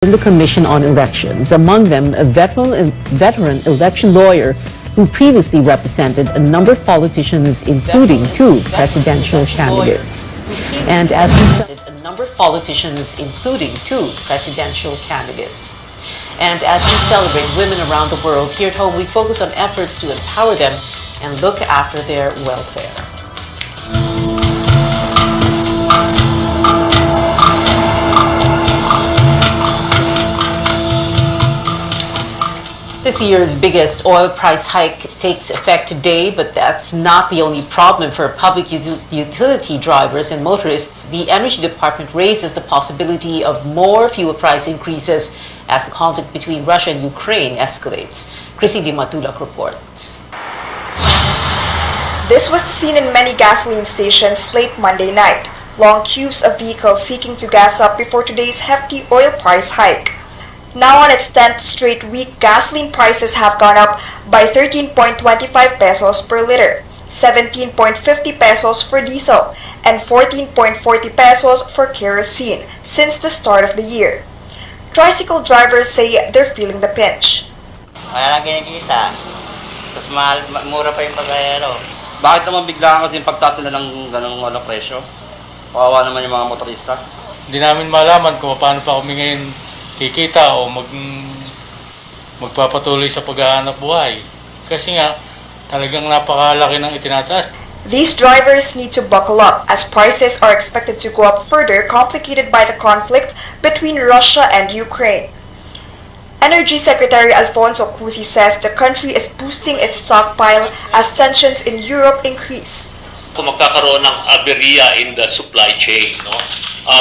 in the Commission on Elections, among them a veteran election lawyer who previously represented a number of politicians, including two presidential candidates. And as we celebrate women around the world, here at home we focus on efforts to empower them and look after their welfare. This year's biggest oil price hike takes effect today, but that's not the only problem for public utility drivers and motorists. The Energy Department raises the possibility of more fuel price increases as the conflict between Russia and Ukraine escalates. Chrissy Di Matulak reports. This was seen in many gasoline stations late Monday night. Long queues of vehicles seeking to gas up before today's hefty oil price hike. Now on its 10th straight week, gasoline prices have gone up by 13.25 pesos per liter, 17.50 pesos for diesel, and 14.40 pesos for kerosene since the start of the year. Tricycle drivers say they're feeling the pinch. Wala lang kinikita. Tapos mura pa yung pag-aero. Bakit naman biglaan kasi yung pagtaas nila ng ganong presyo? Kawawa naman yung mga motorista. Hindi namin malaman kung paano pa kami ngayon kikita o magpapatuloy sa paghahanap buhay. Kasi nga, talagang napakalaki ng itinataas. These drivers need to buckle up as prices are expected to go up further, complicated by the conflict between Russia and Ukraine. Energy Secretary Alfonso Cusi says the country is boosting its stockpile as tensions in Europe increase. Kung magkakaroon ng aberya in the supply chain, no?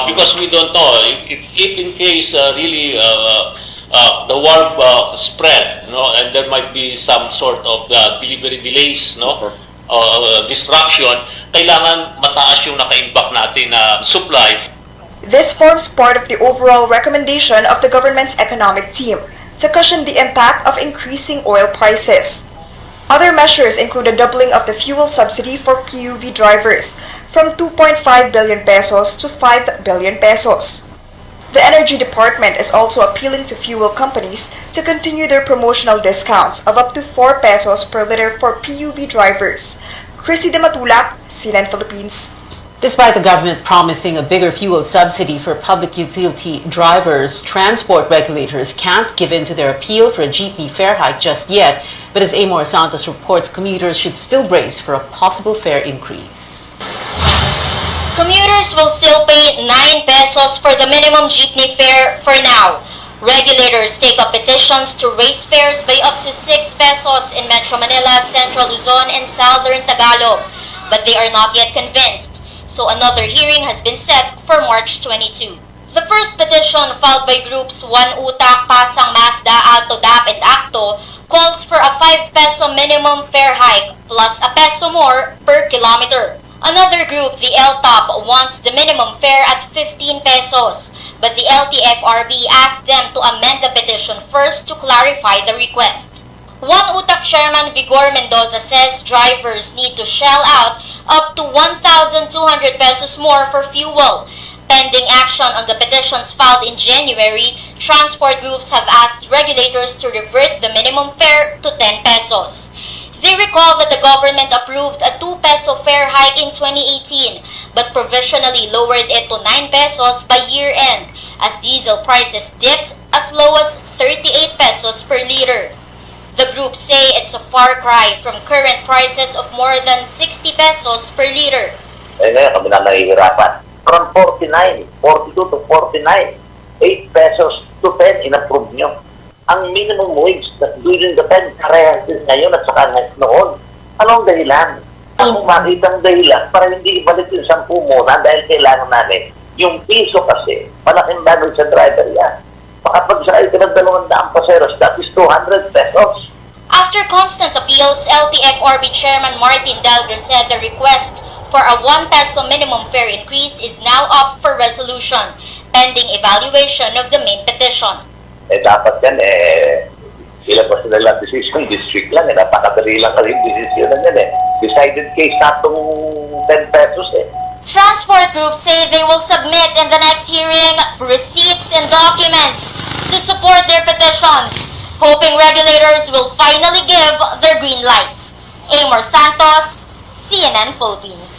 Because we don't know if in case really the war spread, no, and there might be some sort of delivery delays, no, disruption, kailangan mataas yung naka-imbak natin na supply. This forms part of the overall recommendation of the government's economic team to cushion the impact of increasing oil prices. Other measures include a doubling of the fuel subsidy for PUV drivers from 2.5 billion pesos to 5 billion pesos. The Energy Department is also appealing to fuel companies to continue their promotional discounts of up to 4 pesos per liter for PUV drivers. Chrissy Di Matulak, CNN Philippines. Despite the government promising a bigger fuel subsidy for public utility drivers, transport regulators can't give in to their appeal for a jeepney fare hike just yet. But as Amor Santos reports, commuters should still brace for a possible fare increase. Commuters will still pay 9 pesos for the minimum jeepney fare for now. Regulators take up petitions to raise fares by up to 6 pesos in Metro Manila, Central Luzon, and Southern Tagalog. But they are not yet convinced. So another hearing has been set for March 22. The first petition, filed by groups 1 Utak, Pasang Mazda, Alto Dap, and Acto, calls for a 5 peso minimum fare hike plus a peso more per kilometer. Another group, the LTOP, wants the minimum fare at 15 pesos, but the LTFRB asked them to amend the petition first to clarify the request. 1 Utak Chairman Vigor Mendoza says drivers need to shell out up to 1,200 pesos more for fuel. Pending action on the petitions filed in January, transport groups have asked regulators to revert the minimum fare to 10 pesos. They recall that the government approved a 2 peso fare hike in 2018, but provisionally lowered it to 9 pesos by year-end as diesel prices dipped as low as 38 pesos per liter. The group say it's a far cry from current prices of more than 60 pesos per liter. Eh ngayon kami na nahihirapan. From 42 to 49, 8 pesos to 10 in-approve nyo. Ang minimum wage during the time, karehas din ngayon at saka noon. Anong dahilan? Ang makitang dahilan para hindi ibalik yung 10 muna dahil kailangan namin. Yung piso kasi, malaking bagay sa driver yan. Makapag-sakay ka ng 200 paseros, that is 200 pesos. After constant appeals, LTFRB Chairman Martin Delgar said the request for a 1 peso minimum fare increase is now up for resolution, pending evaluation of the main petition. Dapat yan, ilabas na lang decision district lang, napakadali lang kasi yung decision yan Decided case na itong 10 pesos Transport groups say they will submit in the next hearing receipts and documents petitions, hoping regulators will finally give their green light. Amor Santos, CNN Philippines.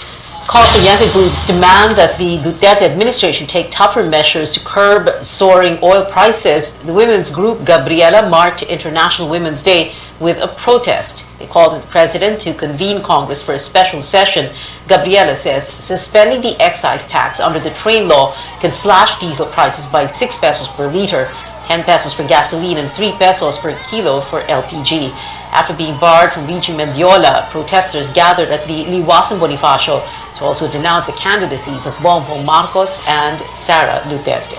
Call-Oriented groups demand that the Duterte administration take tougher measures to curb soaring oil prices. The women's group Gabriela marked International Women's Day with a protest. They called on the president to convene Congress for a special session. Gabriela says suspending the excise tax under the train law can slash diesel prices by 6 pesos per liter, 10 pesos for gasoline and 3 pesos per kilo for LPG. After being barred from reaching Mendiola, protesters gathered at the Liwasan Bonifacio to also denounce the candidacies of Bongbong Marcos and Sara Duterte.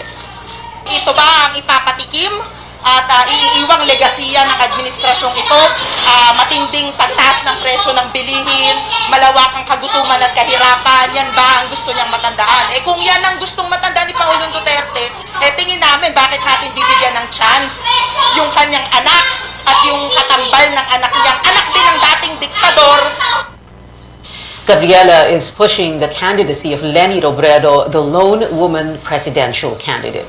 Ito ba ang ipapatikim at iiiwang legasiya ng administrasyong ito? Matinding pagtaas ng presyo ng bilihin, malawakang kagutuman at kahirapan, yan ba ang gusto niyang matandaan? Kung yan ang gustong matandaan ni Pangulong Duterte, tingin namin bakit natin bibigyan ng chance yung kanyang anak at yung katambal ng anak niyang anak din ng dating diktador. Gabriela is pushing the candidacy of Leni Robredo, the lone woman presidential candidate.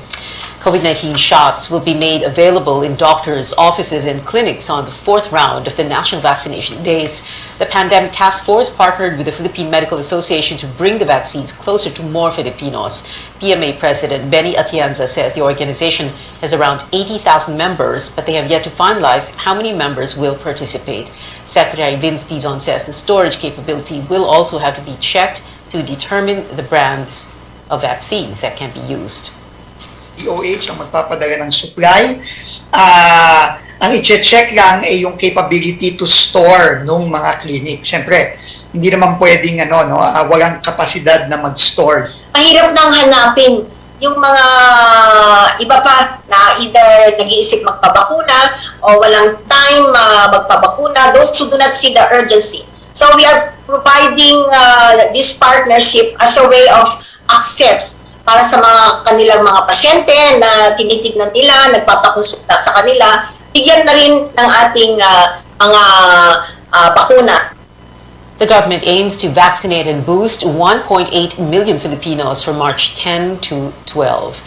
COVID-19 shots will be made available in doctors' offices and clinics on the 4th round of the national vaccination days. The Pandemic Task Force partnered with the Philippine Medical Association to bring the vaccines closer to more Filipinos. PMA President Benny Atienza says the organization has around 80,000 members, but they have yet to finalize how many members will participate. Secretary Vince Dizon says the storage capability will also have to be checked to determine the brands of vaccines that can be used. DOH ang magpapadala ng supply. Ang i-check lang ay yung capability to store nung mga clinic. Siyempre, hindi naman pwedeng walang kapasidad na mag-store. Mahirap nang hanapin yung mga iba pa na either nag-iisip magpabakuna o walang time magpabakuna, those who do not see the urgency. So we are providing this partnership as a way of access para sa mga kanilang mga pasyente na tinitignan nila, nagpapakonsulta sa kanila, bigyan na rin ng ating mga bakuna. The government aims to vaccinate and boost 1.8 million Filipinos from March 10 to 12.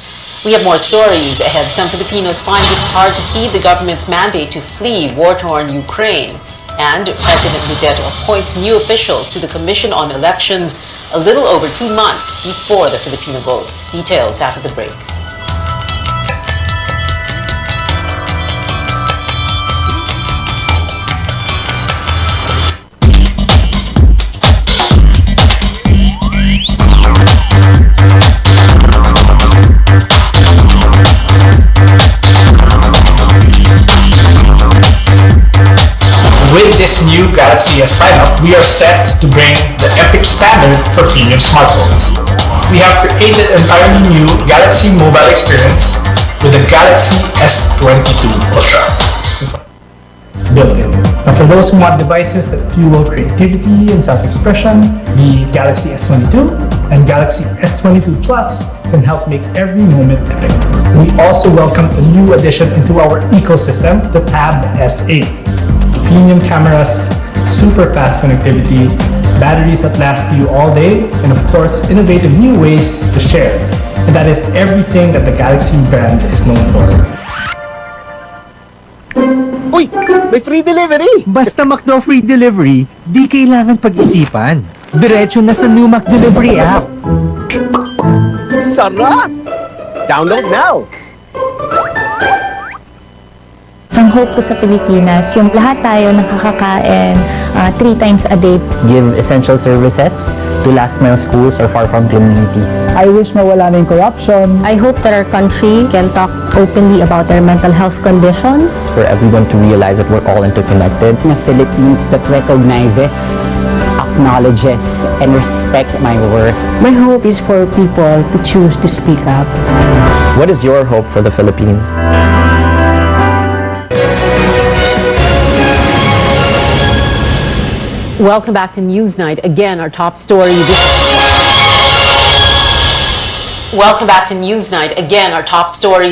We have more stories ahead. Some Filipinos find it hard to heed the government's mandate to flee war-torn Ukraine. And President Duterte appoints new officials to the Commission on Elections a little over 2 months before the Filipino votes. Details after the break. With this new Galaxy S lineup, we are set to bring the epic standard for premium smartphones. We have created an entirely new Galaxy mobile experience with the Galaxy S22 Ultra. Built-in. Now for those who want devices that fuel creativity and self-expression, the Galaxy S22 and Galaxy S22 Plus can help make every moment epic. We also welcome a new addition into our ecosystem, the Tab S8. Premium cameras, super fast connectivity, batteries that last you all day, and of course, innovative new ways to share. And that is everything that the Galaxy brand is known for. Uy! May free delivery! Basta McDo free delivery, di kailangan pag-isipan. Diretso na sa new McDelivery app. Sarap! Download now! Ang hope ko sa Pilipinas, yung lahat tayo nakakakain 3 times a day. Give essential services to last mile schools or far from communities. I wish mawala na yung corruption. I hope that our country can talk openly about their mental health conditions. For everyone to realize that we're all interconnected. A Philippines that recognizes, acknowledges, and respects my worth. My hope is for people to choose to speak up. What is your hope for the Philippines? Welcome back to Newsnight. Again, our top story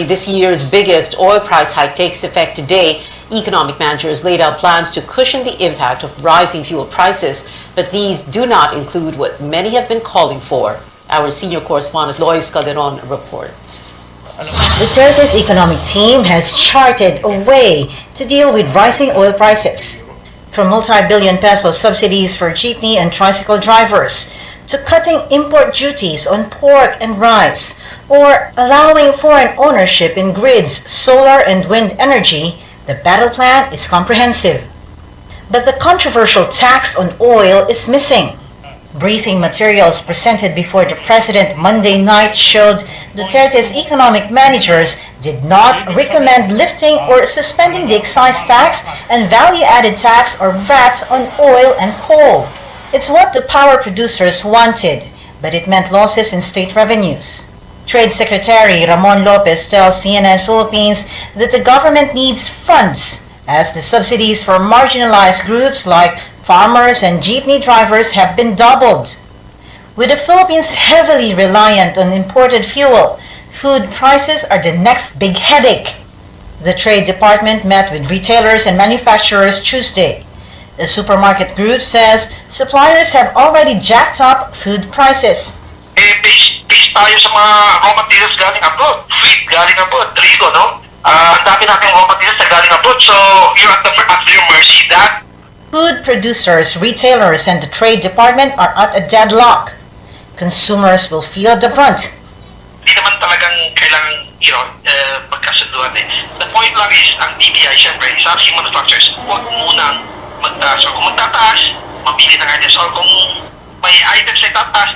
this year's biggest oil price hike takes effect today. Economic managers laid out plans to cushion the impact of rising fuel prices, but these do not include what many have been calling for. Our senior correspondent Lois Calderon reports. Duterte's economic team has charted a way to deal with rising oil prices. From multi-billion peso subsidies for jeepney and tricycle drivers, to cutting import duties on pork and rice, or allowing foreign ownership in grids, solar and wind energy, the battle plan is comprehensive. But the controversial tax on oil is missing. Briefing materials presented before the president Monday night showed Duterte's economic managers did not recommend lifting or suspending the excise tax and value-added tax or VAT on oil and coal. It's what the power producers wanted, but it meant losses in state revenues. Trade Secretary Ramon Lopez tells CNN Philippines that the government needs funds as the subsidies for marginalized groups like farmers and jeepney drivers have been doubled. With the Philippines heavily reliant on imported fuel, food prices are the next big headache. The Trade Department met with retailers and manufacturers Tuesday. The supermarket group says suppliers have already jacked up food prices. Based tayo sa mga raw materials galing abroad. Wheat galing abroad, trigo, no? Ang dami natin raw materials na galing abroad, so you're at your mercy that. Food producers, retailers, and the Trade Department are at a deadlock. Consumers will feel the brunt. Hindi naman talagang kailangan, magkasunduan eh. The point lang is, ang DBI, syempre, sa ating manufacturers, huwag munang magtaas. So kung magtataas, mapili na nga niya. So kung may items na tataas,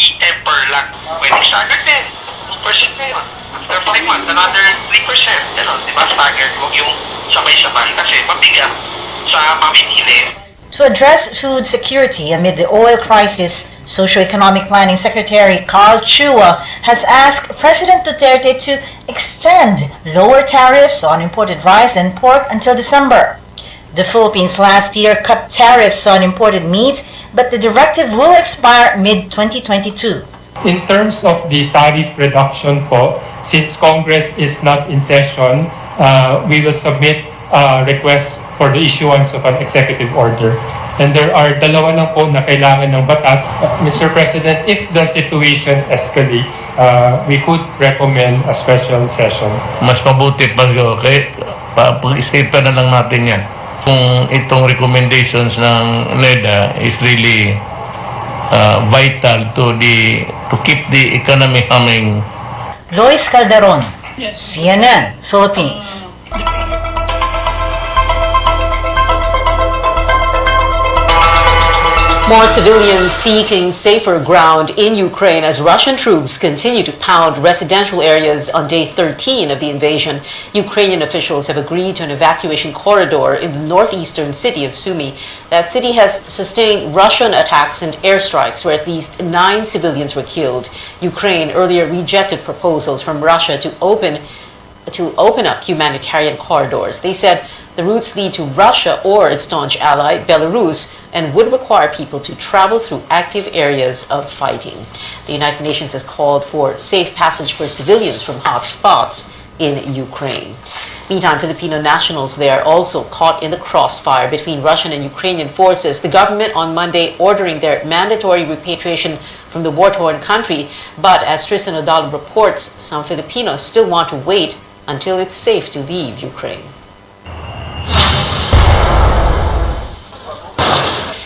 i-temper lang. Pwede staggered din. 2% ngayon. After 5 months, another 3%. Diba? Staggered. Huwag yung sabay-sabay. Kasi mabigat sa mamimili. To address food security amid the oil crisis, Socio-Economic Planning Secretary Carl Chua has asked President Duterte to extend lower tariffs on imported rice and pork until December. The Philippines last year cut tariffs on imported meat, but the directive will expire mid-2022. In terms of the tariff reduction po, since Congress is not in session, we will submit a request for the issuance of an executive order. And there are dalawa lang po na kailangan ng batas. Mr. President, if the situation escalates, we could recommend a special session. Mas mabuti pa pag-isipan na lang natin yan. Kung itong recommendations ng NEDA is really vital to keep the economy humming. Lois Calderon, CNN, Philippines. More civilians seeking safer ground in Ukraine as Russian troops continue to pound residential areas on day 13 of the invasion. Ukrainian officials have agreed to an evacuation corridor in the northeastern city of Sumy. That city has sustained Russian attacks and airstrikes where at least 9 civilians were killed. Ukraine earlier rejected proposals from Russia to open up humanitarian corridors. They said the routes lead to Russia or its staunch ally, Belarus, and would require people to travel through active areas of fighting. The United Nations has called for safe passage for civilians from hot spots in Ukraine. Meantime, Filipino nationals there also caught in the crossfire between Russian and Ukrainian forces. The government on Monday ordering their mandatory repatriation from the war-torn country. But as Tristan Odalo reports, some Filipinos still want to wait until it's safe to leave Ukraine.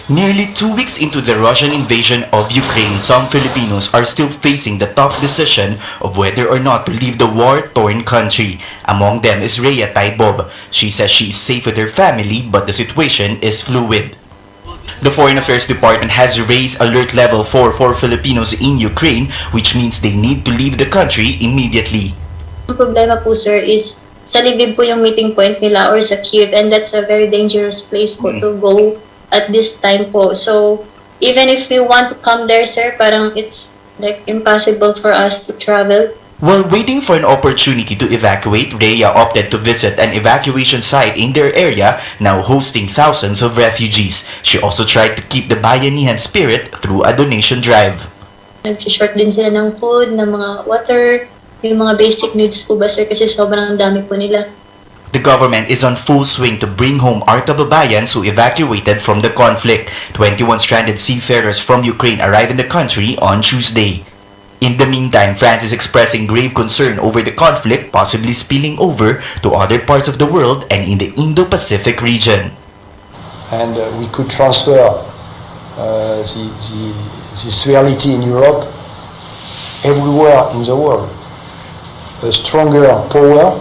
Nearly 2 weeks into the Russian invasion of Ukraine, some Filipinos are still facing the tough decision of whether or not to leave the war-torn country. Among them is Rhea Taibov. She says she is safe with her family, but the situation is fluid. The Foreign Affairs Department has raised alert level 4 for Filipinos in Ukraine, which means they need to leave the country immediately. Ang problema po, sir, is sa Lviv po yung meeting point nila or sa Kyiv, and that's a very dangerous place po to go at this time po. So, even if we want to come there, sir, parang it's like impossible for us to travel. While waiting for an opportunity to evacuate, Rhea opted to visit an evacuation site in their area, now hosting thousands of refugees. She also tried to keep the bayanihan spirit through a donation drive. Nag-short din sila ng food, ng mga water, yung mga basic needs po ba, sir, kasi sobrang dami po nila. The government is on full swing to bring home our kababayans who evacuated from the conflict. 21 stranded seafarers from Ukraine arrived in the country on Tuesday. In the meantime, France is expressing grave concern over the conflict possibly spilling over to other parts of the world and in the Indo-Pacific region. And we could transfer this reality in Europe everywhere in the world. A stronger power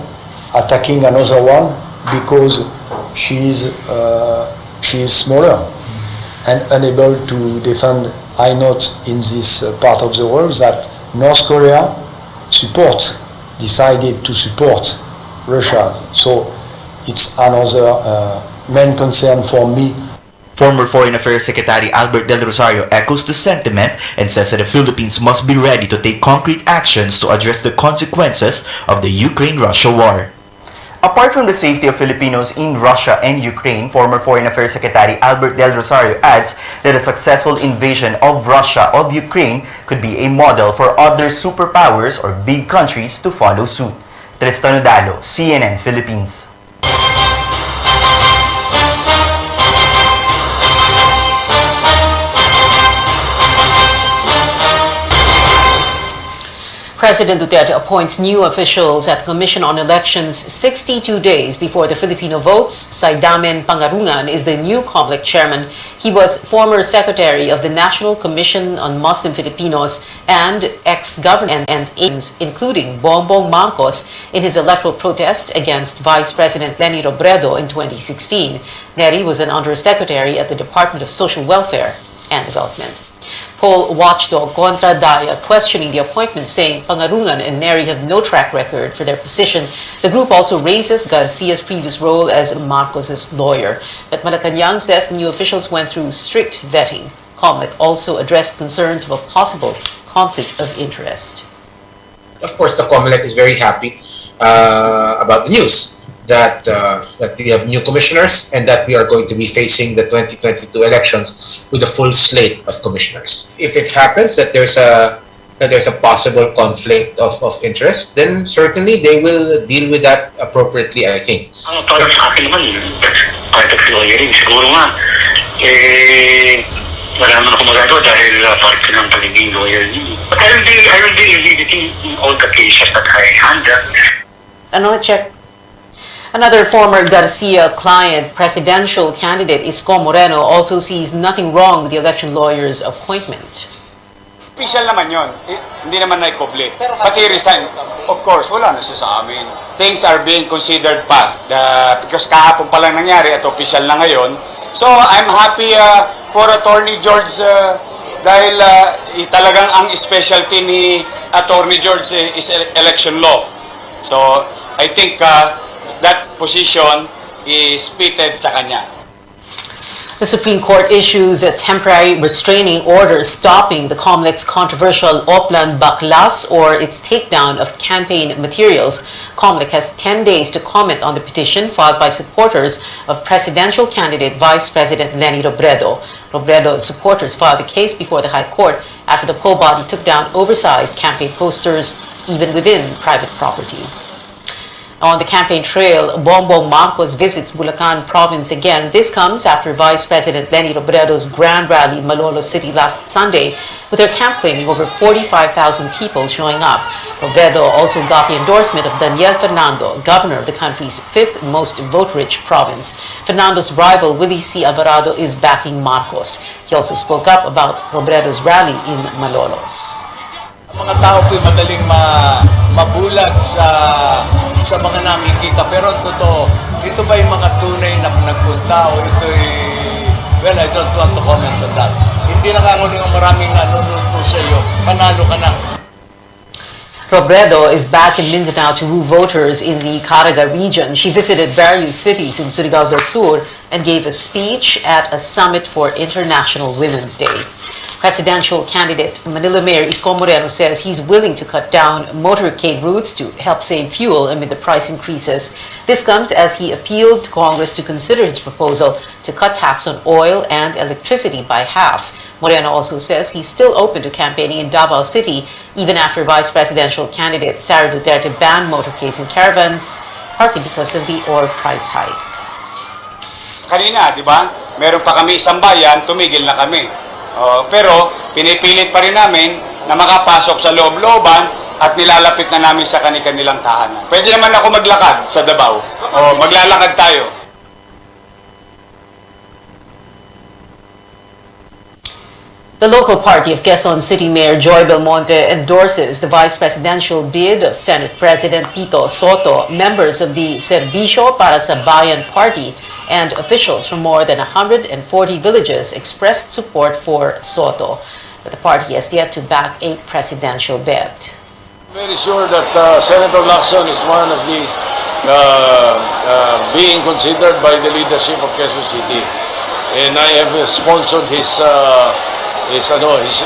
attacking another one because she is smaller and unable to defend. I note in this part of the world that North Korea decided to support Russia. So it's another main concern for me. Former Foreign Affairs Secretary Albert Del Rosario echoes the sentiment and says that the Philippines must be ready to take concrete actions to address the consequences of the Ukraine-Russia war. Apart from the safety of Filipinos in Russia and Ukraine, former Foreign Affairs Secretary Albert Del Rosario adds that a successful invasion of Russia of Ukraine could be a model for other superpowers or big countries to follow suit. Tristan Udalo, CNN Philippines. President Duterte appoints new officials at the Commission on Elections 62 days before the Filipino votes. Saidamen Pangarungan is the new COMELEC chairman. He was former secretary of the National Commission on Muslim Filipinos and ex-governor and aides, including Bongbong Marcos in his electoral protest against Vice President Leni Robredo in 2016. Neri was an undersecretary at the Department of Social Welfare and Development. Poll watchdog Contra Daya questioning the appointment, saying Pangarungan and Neri have no track record for their position. The group also raises Garcia's previous role as Marcos's lawyer. But Malacanang says the new officials went through strict vetting. COMELEC also addressed concerns of a possible conflict of interest. Of course, the COMELEC is very happy about the news that we have new commissioners and that we are going to be facing the 2022 elections with a full slate of commissioners. If it happens that there's a possible conflict of interest, then certainly they will deal with that appropriately, I think. Para sa akin naman, kahit ex-lawyering, siguro nga, wala naman ako magagawa dahil part ng pagiging lawyer niyo. But I will be visiting all the cases that I handle. Another former Garcia client, presidential candidate Isko Moreno, also sees nothing wrong with the election lawyer's appointment. Official naman yon, hindi naman na-ikoble. Pati resign, of course, wala na siya sa amin. Things are being considered pa, because kahapon pa lang nangyari at official na ngayon. So I'm happy for Attorney George dahil talagang ang specialty ni Attorney George is election law. So I think that position is fitted sa kanya. The Supreme Court issues a temporary restraining order stopping the COMELEC's controversial Oplan Baklas or its takedown of campaign materials. COMELEC has 10 days to comment on the petition filed by supporters of presidential candidate Vice President Leni Robredo. Robredo's supporters filed the case before the High Court after the poll body took down oversized campaign posters even within private property. On the campaign trail, Bongbong Marcos visits Bulacan province again. This comes after Vice President Leni Robredo's grand rally in Malolos City last Sunday, with her camp claiming over 45,000 people showing up. Robredo also got the endorsement of Daniel Fernando, governor of the country's fifth most vote-rich province. Fernando's rival, Willie C. Alvarado, is backing Marcos. He also spoke up about Robredo's rally in Malolos. Mga tao po'y madaling mabulag sa mga nakikita. Pero totoo, ito ba yung mga tunay na nagpunta o ito'y, well, I don't want to comment on that. Hindi na nga ng maraming nanonood po sa iyo, panalo ka na. Robredo is back in Mindanao to woo voters in the Caraga region. She visited various cities in Surigao del Sur and gave a speech at a summit for International Women's Day. Presidential candidate Manila Mayor Isko Moreno says he's willing to cut down motorcade routes to help save fuel amid the price increases. This comes as he appealed to Congress to consider his proposal to cut tax on oil and electricity by half. Moreno also says he's still open to campaigning in Davao City even after vice presidential candidate Sara Duterte banned motorcades and caravans, partly because of the oil price hike. Kanina, di ba? Meron pa kami isang bayan, tumigil na kami. Pero pinipilit pa rin namin na makapasok sa loob-looban at nilalapit na namin sa kanilang tahanan. Pwede naman ako maglakad sa Davao. O maglalakad tayo. The local party of Quezon City Mayor Joy Belmonte endorses the vice presidential bid of Senate President Tito Soto. Members of the Serbisyo para sa Bayan Party and officials from more than 140 villages expressed support for Soto, but the party has yet to back a presidential bid. Very sure that Senator Lacson is one of these being considered by the leadership of Quezon City, and I have sponsored his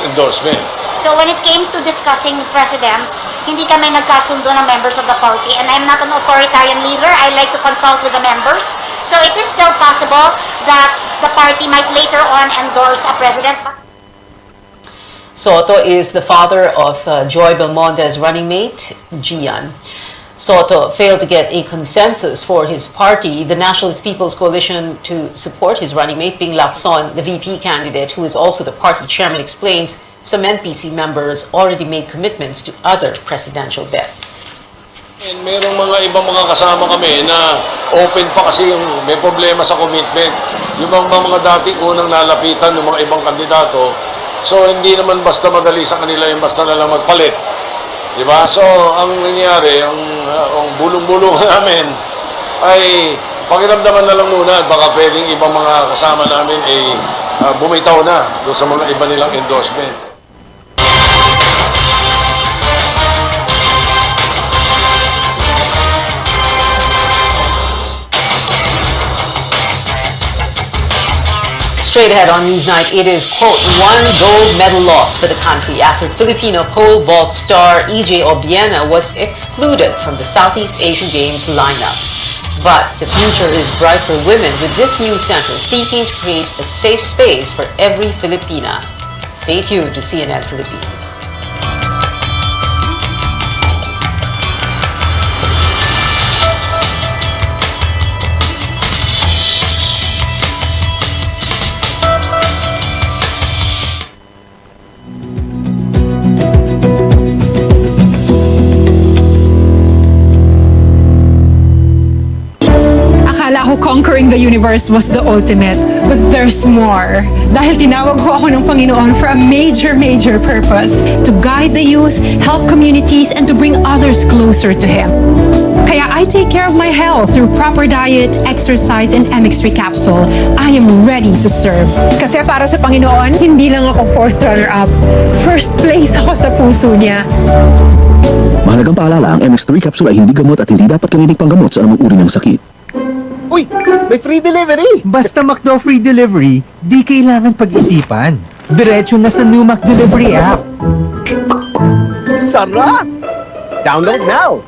endorsement. So when it came to discussing presidents, hindi kami nagkasundo ng members of the party, and I'm not an authoritarian leader. I like to consult with the members. So it is still possible that the party might later on endorse a president. Soto is the father of Joy Belmonte's running mate, Gian. Soto failed to get a consensus for his party, the Nationalist People's Coalition, to support his running mate, Ping Lacson, the VP candidate, who is also the party chairman, explains some NPC members already made commitments to other presidential bets. And merong mga ibang mga kasama kami na open pa kasi yung may problema sa commitment. Yung mga dating unang nalapitan ng mga ibang kandidato, so hindi naman basta madali sa kanila yung basta na lang magpalit. Diba? So, ang nangyari, ang bulong-bulong namin ay pakiramdaman na lang muna at baka pwedeng ibang mga kasama namin ay bumitaw na doon sa mga iba nilang endorsement. Straight ahead on Newsnight, it is, quote, one gold medal loss for the country after Filipino pole vault star EJ Obiena was excluded from the Southeast Asian Games lineup. But the future is bright for women, with this new center seeking to create a safe space for every Filipina. Stay tuned to CNN Philippines. Akala ko conquering the universe was the ultimate, but there's more. Dahil tinawag ko ako ng Panginoon for a major purpose. To guide the youth, help communities, and to bring others closer to Him. Kaya I take care of my health through proper diet, exercise, and MX3 capsule. I am ready to serve. Kasi para sa Panginoon, hindi lang ako fourth runner-up. First place ako sa puso niya. Mahalagang paalala, ang MX3 capsule ay hindi gamot at hindi dapat gamitin panggamot sa anumang uri ng sakit. Uy! May free delivery! Basta McDo free delivery, di kailangan pag-isipan. Diretso na sa new McDelivery app. Sarap! Download now!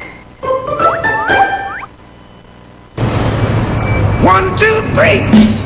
1, 2, 3!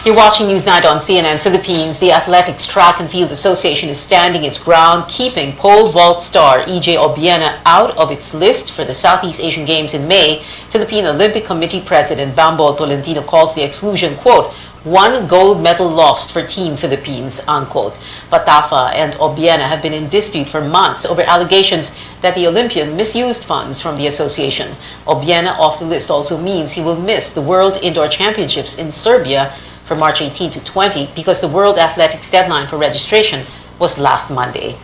You're watching Newsnight on CNN Philippines. The Athletics Track and Field Association is standing its ground, keeping pole vault star EJ Obiena out of its list for the Southeast Asian Games in May. Philippine Olympic Committee President Bambol Tolentino calls the exclusion, quote, one gold medal lost for Team Philippines, unquote. Patafa and Obiena have been in dispute for months over allegations that the Olympian misused funds from the association. Obiena off the list also means he will miss the World Indoor Championships in Serbia from March 18 to 20 because the World Athletics deadline for registration was last Monday.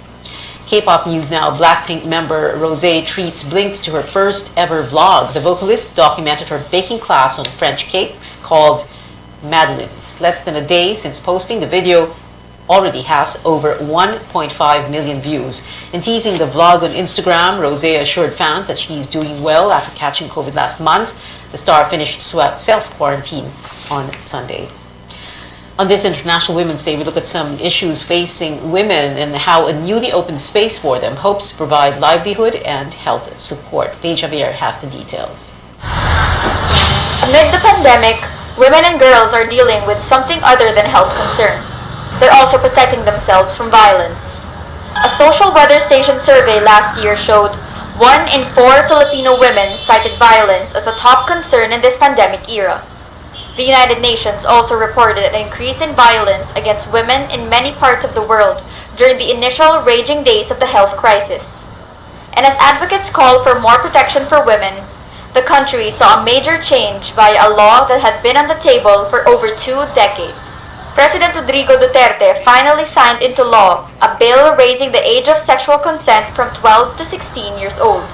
K-pop news now. Blackpink member Rosé treats Blinks to her first ever vlog. The vocalist documented her baking class on French cakes called Madeline's. Less than a day since posting, the video already has over 1.5 million views. In teasing the vlog on Instagram, Rosea assured fans that she's doing well after catching COVID last month. The star finished self-quarantine on Sunday. On this International Women's Day, we look at some issues facing women and how a newly opened space for them hopes to provide livelihood and health support. Paige Javier has the details. Amid the pandemic, women and girls are dealing with something other than health concern. They're also protecting themselves from violence. A social weather station survey last year showed 1 in 4 Filipino women cited violence as a top concern in this pandemic era. The United Nations also reported an increase in violence against women in many parts of the world during the initial raging days of the health crisis. And as advocates call for more protection for women, the country saw a major change via a law that had been on the table for over 2 decades. President Rodrigo Duterte finally signed into law a bill raising the age of sexual consent from 12 to 16 years old.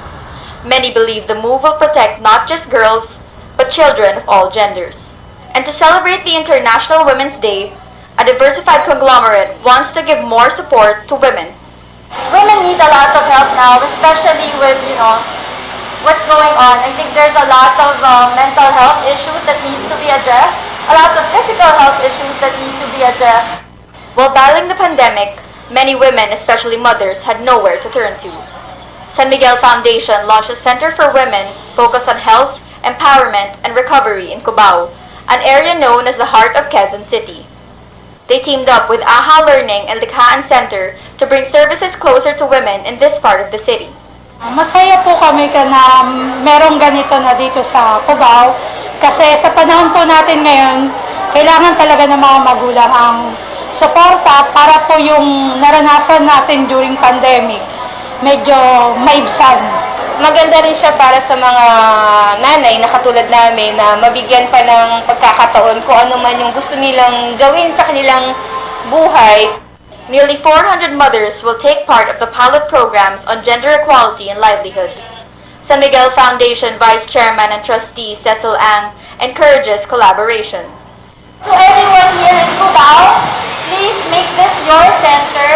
Many believe the move will protect not just girls, but children of all genders. And to celebrate the International Women's Day, a diversified conglomerate wants to give more support to women. Women need a lot of help now, especially with, what's going on. I think there's a lot of mental health issues that needs to be addressed, a lot of physical health issues that need to be addressed. While battling the pandemic, many women, especially mothers, had nowhere to turn to. San Miguel Foundation launched a Center for Women focused on health, empowerment, and recovery in Cubao, an area known as the heart of Quezon City. They teamed up with AHA Learning and Likhaan Center to bring services closer to women in this part of the city. Masaya po kami na merong ganito na dito sa Cubao kasi sa panahon po natin ngayon, kailangan talaga ng mga magulang ang suporta para po yung naranasan natin during pandemic medyo maibsan. Maganda rin siya para sa mga nanay na katulad namin na mabigyan pa ng pagkakataon kung ano man yung gusto nilang gawin sa kanilang buhay. Nearly 400 mothers will take part of the pilot programs on gender equality and livelihood. San Miguel Foundation Vice Chairman and Trustee Cecil Ang encourages collaboration. To everyone here in Cubao, please make this your center.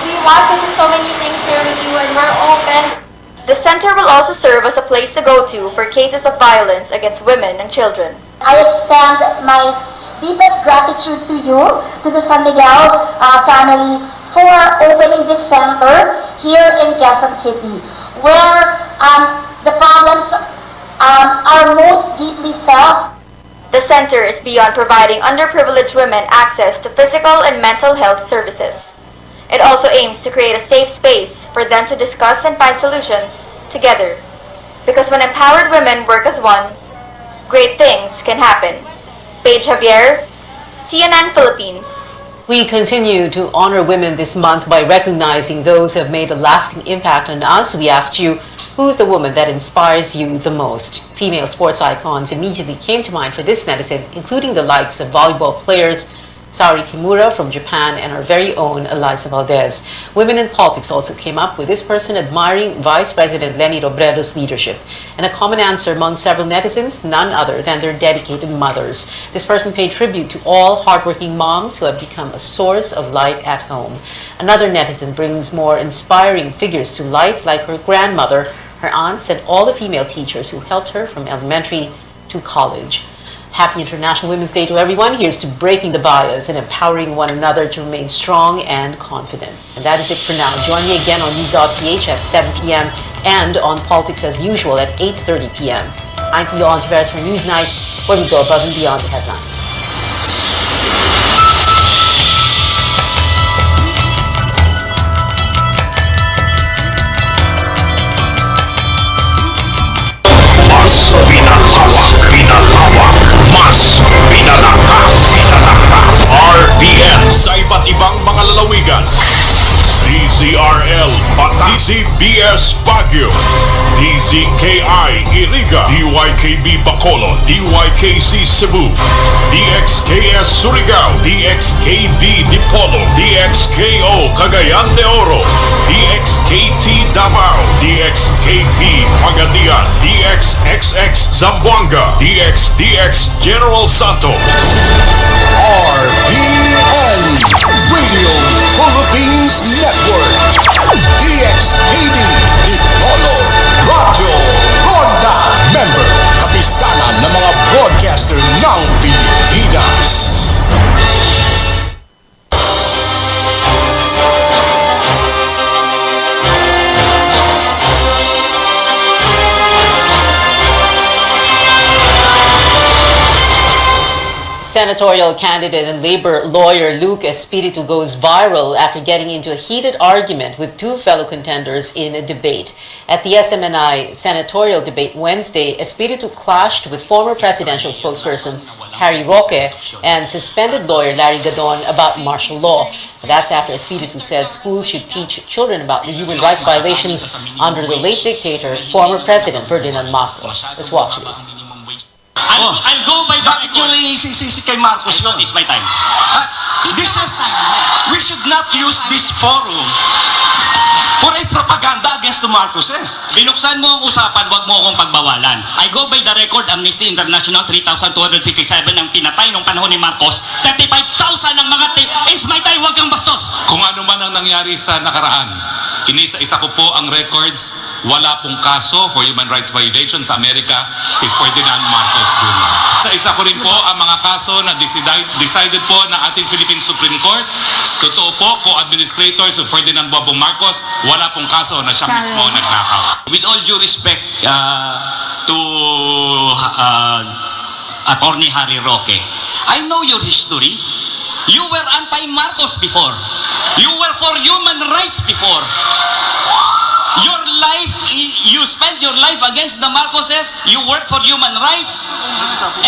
We want to do so many things here with you and we're open. The center will also serve as a place to go to for cases of violence against women and children. I extend my deepest gratitude to you, to the San Miguel family, for opening this center here in Quezon City, where the problems are most deeply felt. The center is beyond providing underprivileged women access to physical and mental health services. It also aims to create a safe space for them to discuss and find solutions together. Because when empowered women work as one, great things can happen. Paige Javier, CNN Philippines. We continue to honor women this month by recognizing those who have made a lasting impact on us. We asked you, who's the woman that inspires you the most? Female sports icons immediately came to mind for this netizen, including the likes of volleyball players Saori Kimura from Japan and our very own Eliza Valdez. Women in politics also came up with this person admiring Vice President Leni Robredo's leadership. And a common answer among several netizens, none other than their dedicated mothers. This person paid tribute to all hardworking moms who have become a source of light at home. Another netizen brings more inspiring figures to light, like her grandmother, her aunts, and all the female teachers who helped her from elementary to college. Happy International Women's Day to everyone. Here's to breaking the bias and empowering one another to remain strong and confident. And that is it for now. Join me again on News.ph at 7 p.m. and on Politics as usual at 8:30 p.m. I'm Cleo Antiveros for Newsnight, where we go above and beyond the headlines. Mas pinalakas RPN sa iba't ibang mga lalawigan. DZRL Bataan, DZBS Baguio, DZKI Iriga, DYKB Bacolod, DYKC Cebu, DXKS Surigao, DXKD Dipolo, DXKO Cagayan de Oro, DXKT Davao, DXK AP Pagadian, DXXX Zamboanga, DXDX General Santos. RPN Radio Philippines Network, DXKD Dipolo Radio Ronda, member kapisanan ng mga broadcaster ng Pilipinas. Senatorial candidate and labor lawyer Luke Espiritu goes viral after getting into a heated argument with two fellow contenders in a debate. At the SMNI senatorial debate Wednesday, Espiritu clashed with former presidential spokesperson Harry Roque and suspended lawyer Larry Gadon about martial law. That's after Espiritu said schools should teach children about the human rights violations under the late dictator, former President Ferdinand Marcos. Let's watch this. I'll go by the Bakit yung isisisi kay Marcos yun? It's my time. We should not use this forum for a propaganda against the Marcoses. Binuksan mo ang usapan, wag mo akong pagbawalan. I go by the record, Amnesty International, 3,257 ang pinatay nung panahon ni Marcos. 35,000 ang mga It's my time, wag kang bastos. Kung ano man ang nangyari sa nakaraan, inisa-isa ko po ang records. Wala pong kaso for human rights violation sa Amerika si Ferdinand Marcos Jr. Isa ko rin po ang mga kaso na decided po ng ating Philippine Supreme Court. Totoo po, co-administrators of Ferdinand Bobong Marcos, wala pong kaso na siya mismo nagnakaw. With all due respect to Attorney Harry Roque, I know your history. You were anti-Marcos before. You were for human rights before. Your life, you spent your life against the Marcoses, you work for human rights,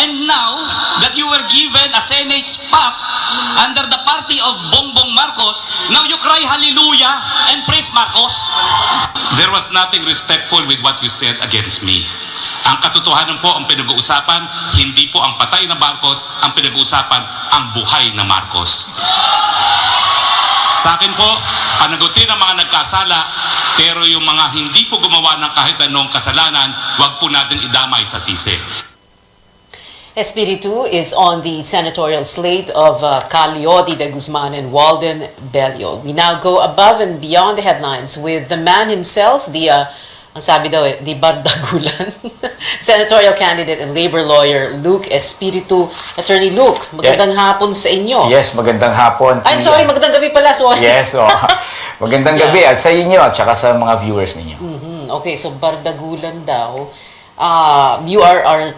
and now that you were given a Senate spot under the party of Bongbong Marcos, now you cry hallelujah and praise Marcos. There was nothing respectful with what you said against me. Ang katotohanan po ang pinag-uusapan, hindi po ang patay na Marcos, ang pinag-uusapan ang buhay na Marcos. Sa akin po, panagutin ang mga nagkasala, pero yung mga hindi po gumawa ng kahit anong kasalanan, wag po natin idamay sa sisi. Espiritu is on the senatorial slate of Caliotti de Guzman and Walden Bello. We now go above and beyond the headlines with the man himself, ang sabi daw di bardagulan, senatorial candidate and labor lawyer Luke Espiritu. Attorney Luke, magandang hapon sa inyo. Yes, magandang hapon. I'm sorry, magandang gabi pala. Sorry. Yes, magandang gabi at sa inyo at saka sa mga viewers ninyo. Okay, so bardagulan daw. You are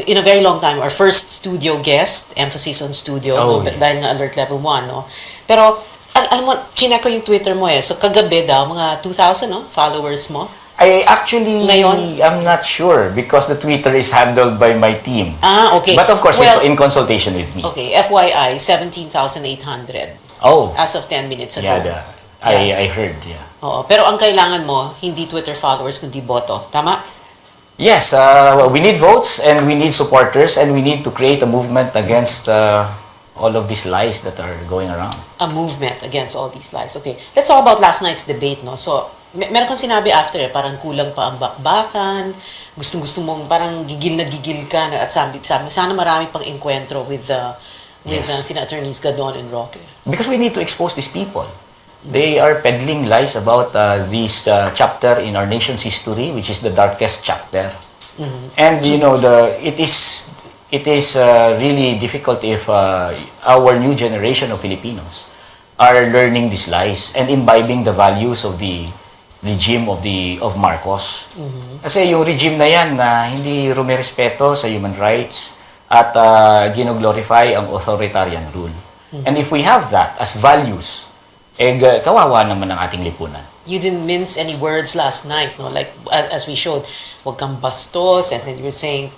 in a very long time, our first studio guest, emphasis on studio, yes. Dahil na alert level 1, no? Pero, alam mo, chinek ko yung Twitter mo So, kagabi daw, mga 2,000, no? Followers mo. I'm not sure because the Twitter is handled by my team. Okay. But of course, in consultation with me. Okay, FYI, 17,800. As of 10 minutes ago. Yeah, I heard, yeah. Oo, pero ang kailangan mo, hindi Twitter followers, kundi boto. Tama? Yes, we need votes and we need supporters and we need to create a movement against all of these lies that are going around. A movement against all these lies. Okay, let's talk about last night's debate, no? So, meron kang sinabi after parang kulang pa ang bakbakan, gustong-gusto mong parang gigil na gigil ka, at sabi sana marami pang encuentro with sina attorneys Gadon and Roque. Because we need to expose these people. They are peddling lies about this chapter in our nation's history, which is the darkest chapter. And you know, it is really difficult if our new generation of Filipinos are learning these lies and imbibing the values of the regime of Marcos. Kasi yung regime na yan na hindi rumirespeto sa human rights at gino-glorify ang authoritarian rule. And if we have that as values, kawawa naman ang ating lipunan. You didn't mince any words last night, no? Like as we showed, wag kang bastos, and then you were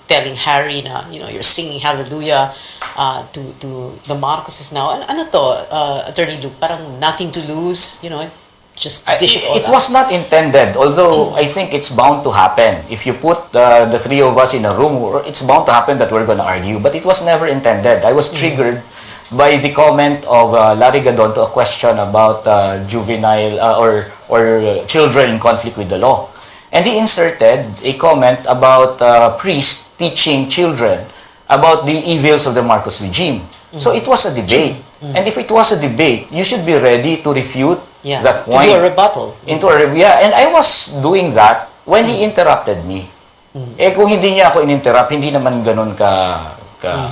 telling Harry na, you're singing hallelujah to the Marcoses now. Ano to, Attorney Luke? Parang nothing to lose, just dish it all It was not intended, although I think it's bound to happen. If you put the three of us in a room, it's bound to happen that we're going to argue. But it was never intended. I was triggered by the comment of Larry Gadon to a question about juvenile or children in conflict with the law. And he inserted a comment about priests teaching children about the evils of the Marcos regime. So it was a debate. And if it was a debate, you should be ready to refute that point. To do a rebuttal. And I was doing that when he interrupted me. Eh kung hindi niya ako in-interrupt, hindi naman ganun ka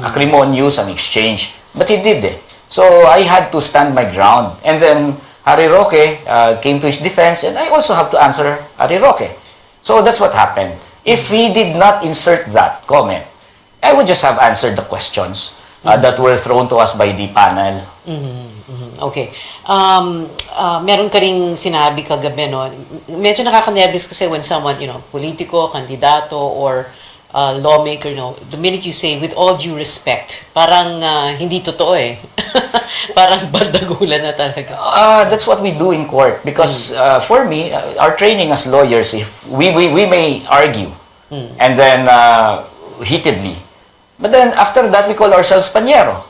acrimonious ang exchange. But he did eh. So I had to stand my ground. And then Harry Roque came to his defense, and I also have to answer Harry Roque. So that's what happened. If he did not insert that comment, I would just have answered the questions that were thrown to us by the panel. Okay. Meron ka ring sinabi kagabi, no? Medyo nakaka-nervous kasi when someone, politiko, kandidato, or lawmaker, the minute you say, with all due respect, parang hindi totoo eh. Parang bardagulan na talaga. That's what we do in court. Because for me, our training as lawyers, if we may argue, and then heatedly, but then after that, we call ourselves pañero.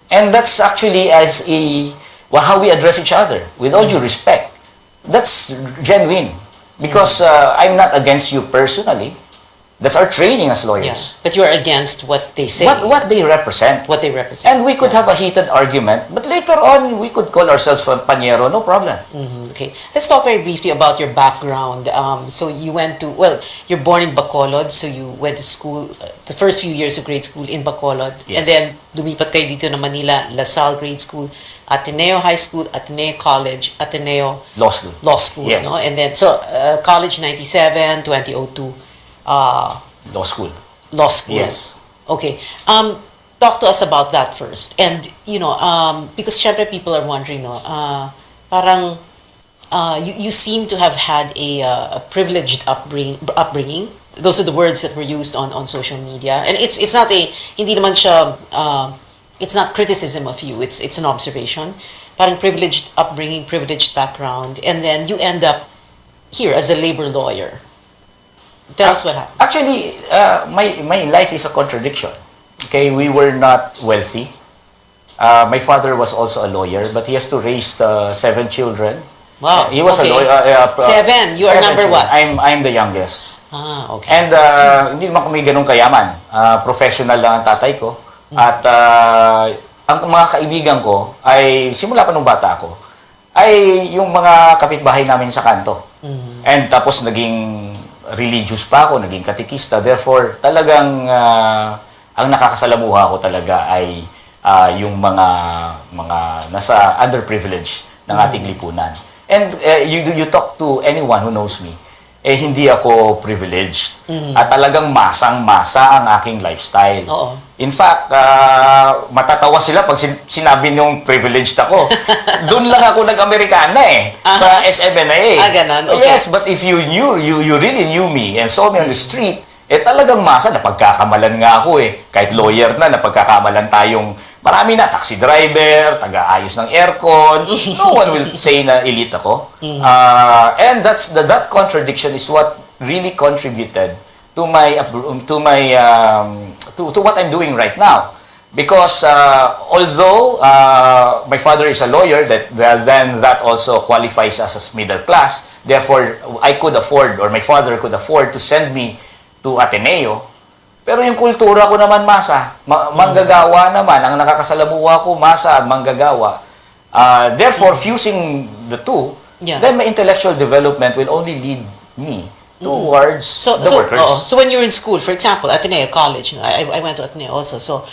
And that's actually how we address each other, with all due respect. That's genuine. Because I'm not against you personally. That's our training as lawyers. Yeah. But you are against what they say. What they represent. What they represent. And we could have a heated argument, but later on, we could call ourselves pañero, no problem. Okay. Let's talk very briefly about your background. So you went to, you're born in Bacolod, so you went to school, the first few years of grade school in Bacolod. Yes. And then, lumipat kayo dito na Manila, La Salle Grade School, Ateneo High School, Ateneo College, Ateneo Law School. Law School, Yes. no? And then, so, college 97, 2002. Law school. Law school. Yes. Okay. Talk to us about that first. And, because syempre people are wondering, parang you seem to have had a privileged upbringing. Those are the words that were used on social media. And it's not hindi naman siya, it's not criticism of you. It's an observation. Parang privileged upbringing, privileged background. And then you end up here as a labor lawyer. Tell us what happened. Actually, my life is a contradiction. Okay, we were not wealthy. My father was also a lawyer, but he has to raise 7 children. Wow. He was okay. a lawyer. 7. You are number children. what? I'm the youngest. Okay. And hindi naman kami ganun kayaman. Professional lang ang tatay ko. At ang mga kaibigan ko ay simula pa nung bata ako ay yung mga kapitbahay namin sa kanto. And tapos naging religious pa ako, naging katikista. Therefore, talagang ang nakakasalamuha ko talaga ay yung mga nasa underprivileged ng ating lipunan. And you talk to anyone who knows me, hindi ako privileged. At talagang masang-masa ang aking lifestyle. Oo. In fact, matatawa sila pag sinabi niyong privileged ako. Doon lang ako nag-Amerikana sa SMNA. Ganon. Okay. Yes, but if you really knew me and saw me on the street, talagang masa, napagkakamalan nga ako Kahit lawyer na, napagkakamalan tayong marami na, taxi driver, taga-ayos ng aircon. No one will say na elite ako. And that contradiction is what really contributed to what I'm doing right now. Because although my father is a lawyer, then that also qualifies us as middle class. Therefore, I could afford, or my father could afford to send me to Ateneo. Pero yung kultura ko naman masa, manggagawa naman, ang nakakasalamuha ko masa at manggagawa. Therefore, fusing the two, then my intellectual development will only lead me towards the workers. So when you're in school, for example, Ateneo College, I went to Ateneo also, so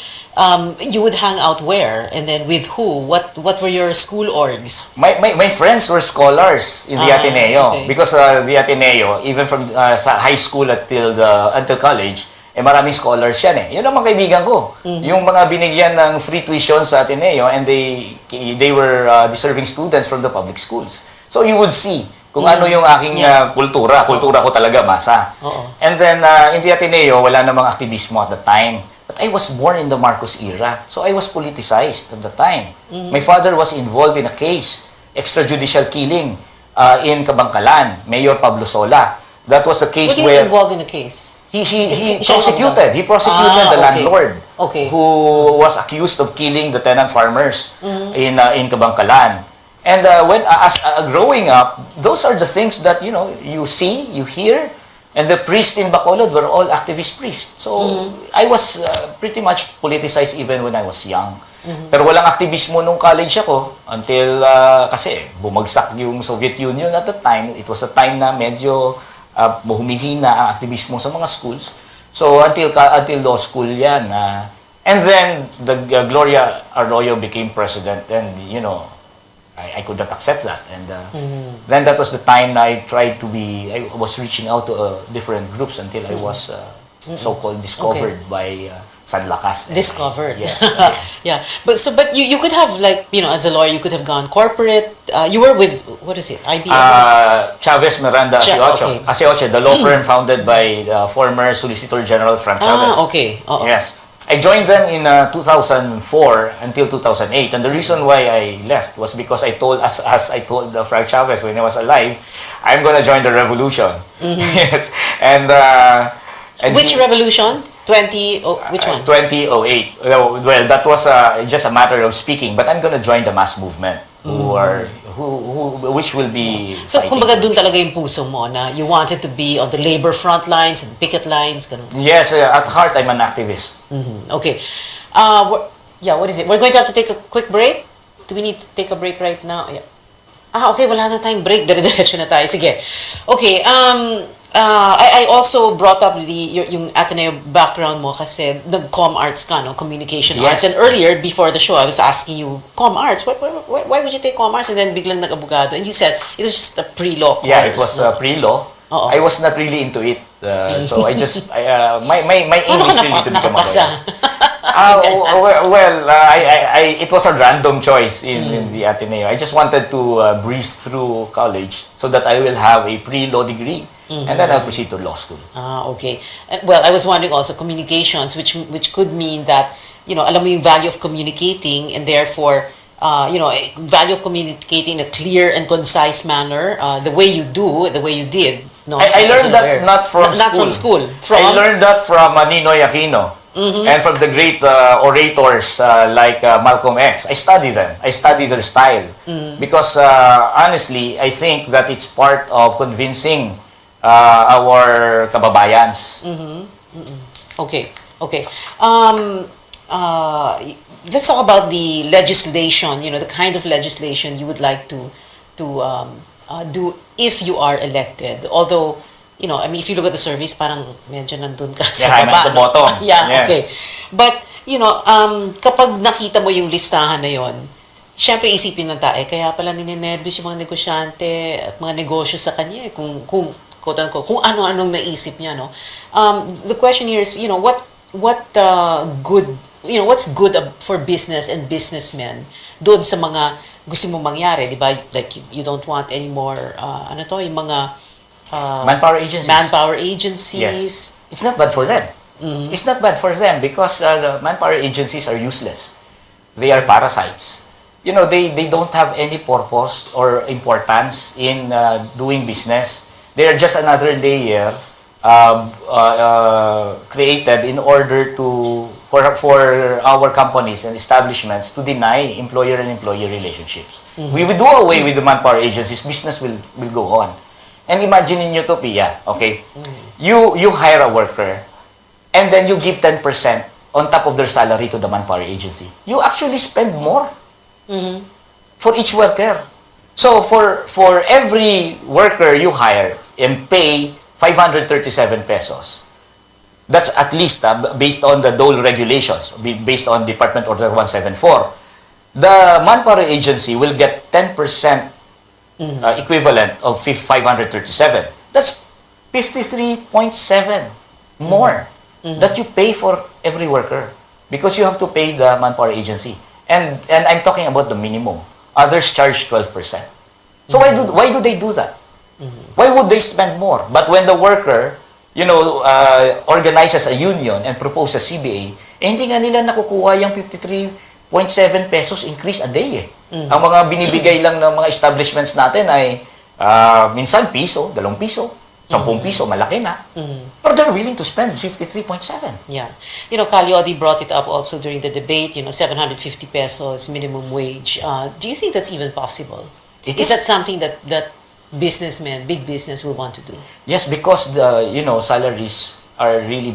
you would hang out where? And then with who? What were your school orgs? My friends were scholars in the Ateneo. Okay. Because the Ateneo, even from sa high school until college, maraming scholars yan Yun ang mga kaibigan ko. Yung mga binigyan ng free tuition sa Ateneo, and they were deserving students from the public schools. So you would see kung ano yung aking kultura. Kultura ko talaga masa. And then in the Ateneo, wala namang aktivismo at the time. But I was born in the Marcos era. So I was politicized at the time. My father was involved in a case, extrajudicial killing in Kabangkalan, Mayor Pablo Sola. That was a case where... involved in a case? He prosecuted. He prosecuted the landlord who was accused of killing the tenant farmers in Kabangkalan. And when growing up, those are the things that you see, you hear, And the priests in Bacolod were all activist priests. So, I was pretty much politicized even when I was young. Pero walang aktivismo nung college ako until kasi bumagsak yung Soviet Union at the time. It was a time na medyo humihina ang aktivismo sa mga schools. So until law school yan. And then the Gloria Arroyo became president, and I could not accept that. And then that was the time I tried to I was reaching out to different groups until I was so-called discovered by San Lakas. Discovered. Yes. Yeah. But you could have, like, as a lawyer, you could have gone corporate. You were with, what is it? IBM? Chavez Miranda Asiocho. Okay. Asiocho, the law firm founded by former Solicitor General Frank Chavez. Okay. Yes. I joined them in 2004 until 2008, and the reason why I left was because I told, as I told Frank Chavez when he was alive, I'm gonna join the revolution. Yes. And which revolution? Which one? 2008. Well, that was just a matter of speaking, but I'm gonna join the mass movement, which will be. So, kumbaga dun talaga yung puso mo na you wanted to be on the labor front lines and picket lines, ganun. Yes, at heart I'm an activist. Okay. What is it? We're going to have to take a quick break. Do we need to take a break right now? Yeah. Okay, wala na tayong break. Dire-diretso na tayo. Sige. Okay, I also brought up yung Ateneo background mo kasi nag-com arts ka, no? Communication arts. And earlier, before the show, I was asking you, com arts, why would you take com arts? And then biglang nag-abogado. And you said, it was just a pre-law course. Yeah, it was pre-law. I was not really into it. So I just, my aim is really to become a lawyer. It was a random choice in the Ateneo. I just wanted to breeze through college so that I will have a pre-law degree. And then I'll proceed to law school. Okay. Well, I was wondering also communications, which could mean that, alam mo yung value of communicating, and therefore, value of communicating in a clear and concise manner, the way you did. No, I learned that not from school. I learned that from Ninoy Aquino. And from the great orators like Malcolm X. I study them. I study their style. Because honestly, I think that it's part of convincing our kababayans. Okay. Let's talk about the legislation, the kind of legislation you would like to do if you are elected. Although, if you look at the surveys, parang medyo nandun ka sa I'm at the bottom. Yeah, yes. Okay. But, kapag nakita mo yung listahan na yon, syempre isipin ng tae, kaya pala ninenervous yung mga negosyante at mga negosyo sa kanya, kung quote-unquote, kung ano-anong naisip niya, no? The question here is, what's good for business and businessmen doon sa mga gusto mong mangyari, di ba? Like, you don't want any more, yung mga manpower agencies. Yes. It's not bad for them. It's not bad for them because the manpower agencies are useless. They are parasites. They don't have any purpose or importance in doing business. They are just another layer created in order for our companies and establishments to deny employer and employee relationships. We will do away with the manpower agencies, business will go on. And imagine in utopia, okay? You hire a worker and then you give 10% on top of their salary to the manpower agency. You actually spend more for each worker. So for every worker you hire and pay 537 pesos, that's at least based on the DOLE regulations, based on Department Order 174, the manpower agency will get 10% equivalent of 537. That's 53.7 more that you pay for every worker because you have to pay the manpower agency. And I'm talking about the minimum. Others charge 12%. So why do they do that? Why would they spend more? But when the worker, organizes a union and proposes CBA, hindi nga nila nakukuha yung 53.7 pesos increase a day. Ang mga binibigay lang ng mga establishments natin ay minsan piso, 2 piso, 10 piso, malaki na. But they're willing to spend 53.7. Yeah. Calyodi brought it up also during the debate, 750 pesos minimum wage. Do you think that's even possible? Is that something that businessmen, big business will want to do. Yes, because the salaries are really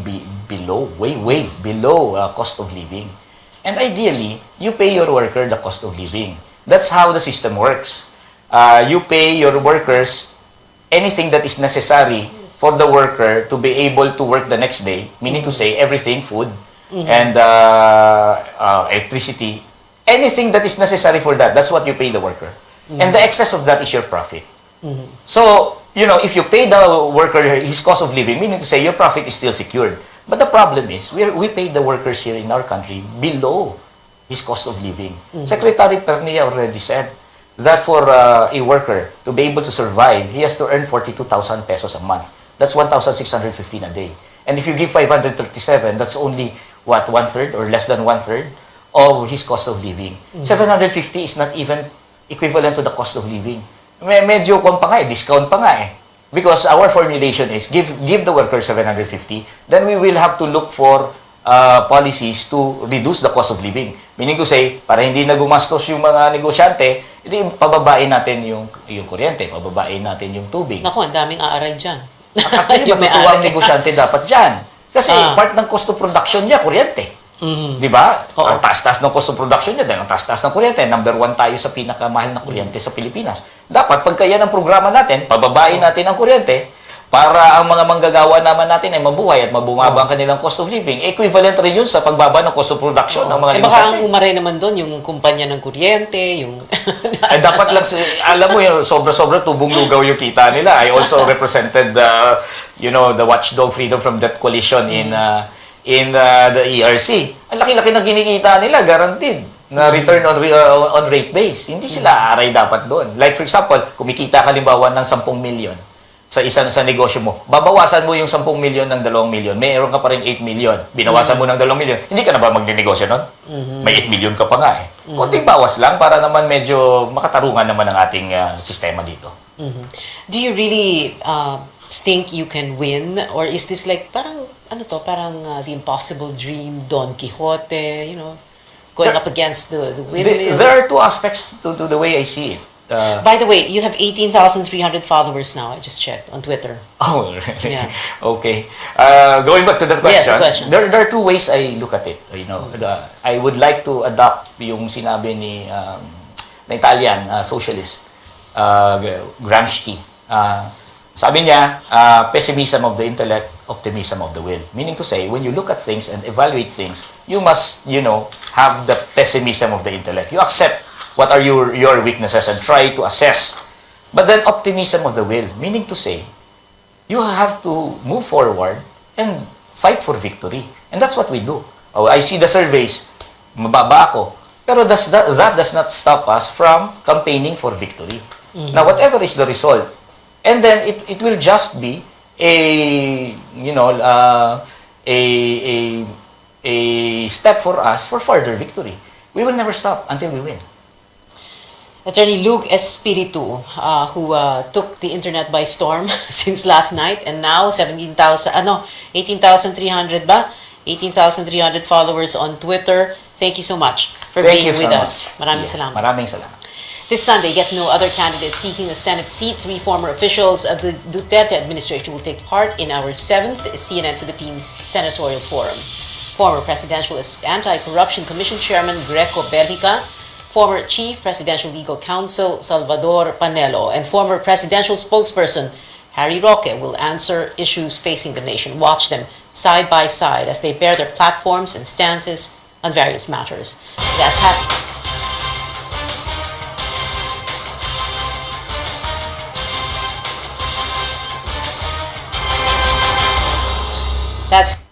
below, way below cost of living. And ideally, you pay your worker the cost of living. That's how the system works. You pay your workers anything that is necessary for the worker to be able to work the next day, meaning to say everything, food, and electricity, anything that is necessary for that, that's what you pay the worker. And the excess of that is your profit. So, if you pay the worker his cost of living, meaning to say your profit is still secured. But the problem is, we pay the workers here in our country below his cost of living. Secretary Pernia already said that for a worker to be able to survive, he has to earn 42,000 pesos a month. That's 1,615 a day. And if you give 537, that's only, what, one-third or less than one-third of his cost of living. 750 is not even equivalent to the cost of living. Medyo discount pa nga eh. Because our formulation is give the worker 750, then we will have to look for policies to reduce the cost of living. Meaning to say, para hindi na gumastos yung mga negosyante, pababain natin yung kuryente, pababain natin yung tubig. Naku, ang daming aaray dyan. Actually, matutuwa ang negosyante dapat dyan. Kasi part ng cost of production niya, kuryente. Di ba? Ang taas-taas ng cost of production niya, dahil ang taas-taas ng kuryente, number 1 tayo sa pinakamahal na kuryente sa Pilipinas. Dapat, pagka yan ang programa natin, pababain natin ang kuryente para ang mga manggagawa naman natin ay mabuhay at mabumaba ang kanilang cost of living. Equivalent rin yun sa pagbaba ng cost of production ng mga negosyante. Baka ang umaray naman doon, yung kumpanya ng kuryente, yung... dapat lang, alam mo, sobra-sobra tubong lugaw yung kita nila. I also represented, the Watchdog Freedom from Debt Coalition in the ERC. Ang laki-laki na kinikita nila, guaranteed, na return on rate base. Hindi sila aaray dapat doon. Like for example, kumikita ka halimbawa ng 10 million sa negosyo mo. Babawasan mo yung 10 million ng 2 million. Mayroon ka pa rin 8 million. Binawasan mo ng 2 million. Hindi ka na ba magdinegosyo nun? May 8 million ka pa nga eh. Konting bawas lang para naman medyo makatarungan naman ang ating sistema dito. Do you really think you can win? Or is this like parang the impossible dream, Don Quixote, going up against the windmills? There are two aspects to the way I see it. By the way, you have 18,300 followers now. I just checked on Twitter. Oh, yeah. Okay. Going back to that question, yes, the question. There are two ways I look at it. I would like to adopt yung sinabi ni na Italian socialist Gramsci. Sabi niya, pessimism of the intellect, optimism of the will. Meaning to say, when you look at things and evaluate things, you must, have the pessimism of the intellect. You accept what are your weaknesses and try to assess. But then optimism of the will, meaning to say, you have to move forward and fight for victory. And that's what we do. I see the surveys, mababa ako. Pero that does not stop us from campaigning for victory. Now, whatever is the result, and then it will just be a step for us for further victory. We will never stop until we win. Attorney Luke Espiritu, who took the internet by storm since last night, and now 18,300 ba? 18,300 followers on Twitter. Thank you so much for being with us. Maraming salamat. Maraming salamat. This Sunday, yet no other candidate seeking a Senate seat. 3 former officials of the Duterte administration will take part in our 7th CNN Philippines Senatorial Forum. Former Presidential Anti-Corruption Commission Chairman Greco Berlica, former Chief Presidential Legal Counsel Salvador Panelo, and former presidential spokesperson Harry Roque will answer issues facing the nation. Watch them side by side as they bear their platforms and stances on various matters. That's happening. That's